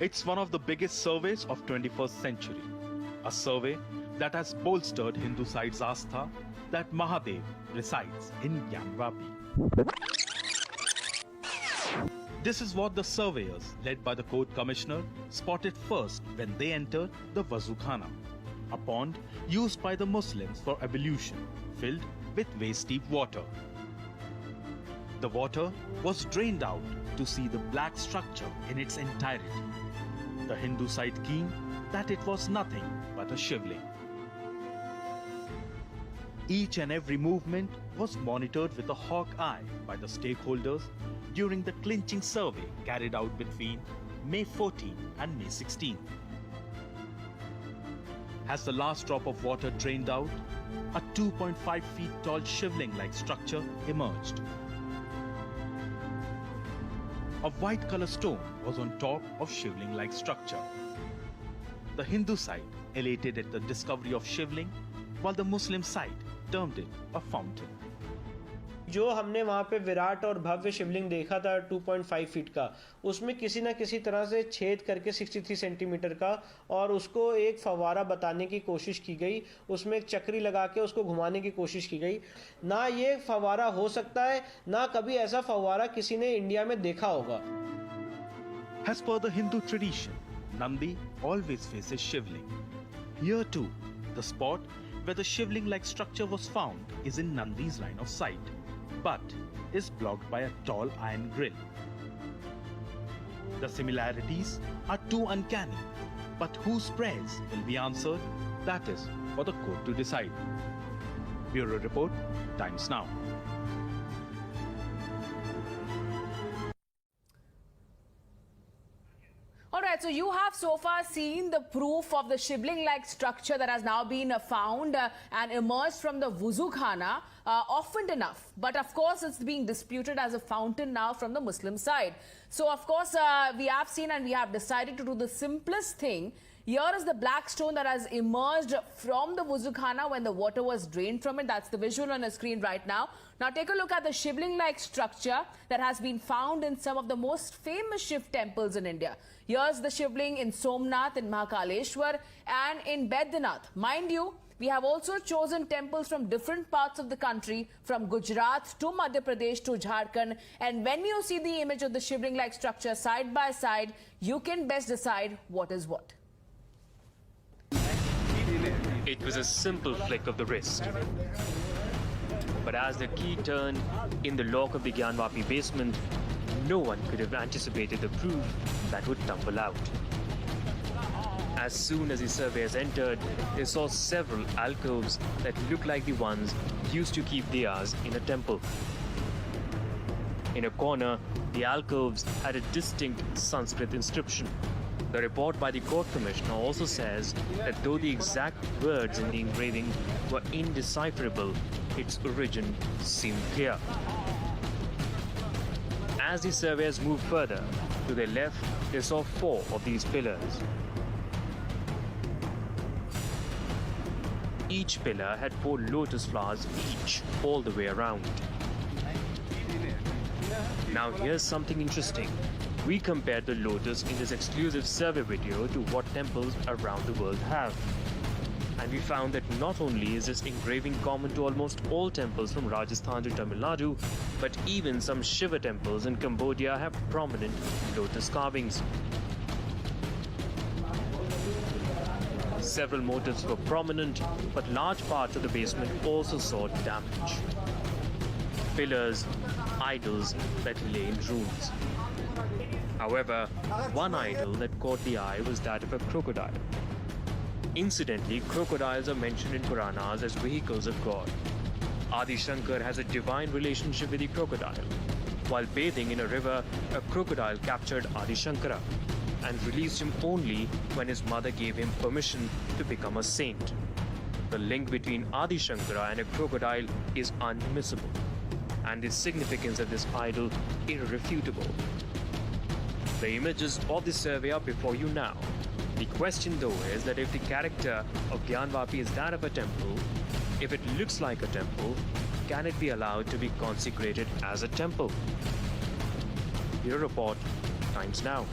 It's one of the biggest surveys of 21st century. A survey that has bolstered Hindu side's astha that Mahadev resides in Gyanvapi. This is what the surveyors, led by the court commissioner, spotted first when they entered the Wuzukhana, a pond used by the Muslims for ablution, filled with waist-deep water. The water was drained out to see the black structure in its entirety. The Hindu side keen that it was nothing but a shivling. Each and every movement was monitored with a hawk eye by the stakeholders during the clinching survey carried out between May 14 and May 16. As the last drop of water drained out, a 2.5 feet tall shivling-like structure emerged. A white color stone was on top of shivling-like structure. The Hindu side elated at the discovery of shivling, while the Muslim side termed it a fountain. जो हमने वहाँ पे विराट और भव्य शिवलिंग देखा था 2.5 feet का, उसमें किसी ना किसी तरह से छेद करके 63 सेंटीमीटर का और उसको एक फव्वारा बताने की कोशिश की गई, उसमें एक चक्री लगा के उसको घुमाने की कोशिश की गई। ना ये फव्वारा हो सकता है, ना कभी ऐसा फव्वारा किसी ने इंडिया में देखा होगा। As per the Hindu tradition, Nandi always faces Shivling. Here too, the spot where the shivling-like structure was found is in Nandi's line of sight, but is blocked by a tall iron grill. The similarities are too uncanny, but whose prayers will be answered? That is for the court to decide. Bureau Report, Times Now. Alright, so you have so far seen the proof of the shivling-like structure that has now been found and emerged from the Wuzukhana often enough. But of course, it's being disputed as a fountain now from the Muslim side. So of course, we have seen and we have decided to do the simplest thing. Here is the black stone that has emerged from the Wuzukhana when the water was drained from it. That's the visual on the screen right now. Now take a look at the shivling-like structure that has been found in some of the most famous Shiv temples in India. Here's the shivling in Somnath, in Mahakaleshwar and in Baidyanath. Mind you, we have also chosen temples from different parts of the country, from Gujarat to Madhya Pradesh to Jharkhand. And when you see the image of the shivling-like structure side by side, you can best decide what is what. It was a simple flick of the wrist. But as the key turned in the lock of the Gyanvapi basement, no one could have anticipated the proof that would tumble out. As soon as the surveyors entered, they saw several alcoves that looked like the ones used to keep diyas in a temple. In a corner, the alcoves had a distinct Sanskrit inscription. The report by the court commissioner also says that though the exact words in the engraving were indecipherable, its origin seemed clear. As the surveyors moved further, to their left, they saw 4 of these pillars. Each pillar had 4 lotus flowers each all the way around. Now here's something interesting. We compared the lotus in this exclusive survey video to what temples around the world have. And we found that not only is this engraving common to almost all temples from Rajasthan to Tamil Nadu, but even some Shiva temples in Cambodia have prominent lotus carvings. Several motifs were prominent, but large parts of the basement also saw damage. Pillars, idols that lay in ruins. However, one idol that caught the eye was that of a crocodile. Incidentally, crocodiles are mentioned in Puranas as vehicles of God. Adi Shankar has a divine relationship with the crocodile. While bathing in a river, a crocodile captured Adi Shankara and released him only when his mother gave him permission to become a saint. The link between Adi Shankara and a crocodile is unmissable, and the significance of this idol irrefutable. The images of the survey are before you now. The question though is that if the character of Gyanvapi is that of a temple, if it looks like a temple, can it be allowed to be consecrated as a temple? Bureau Report, Times Now.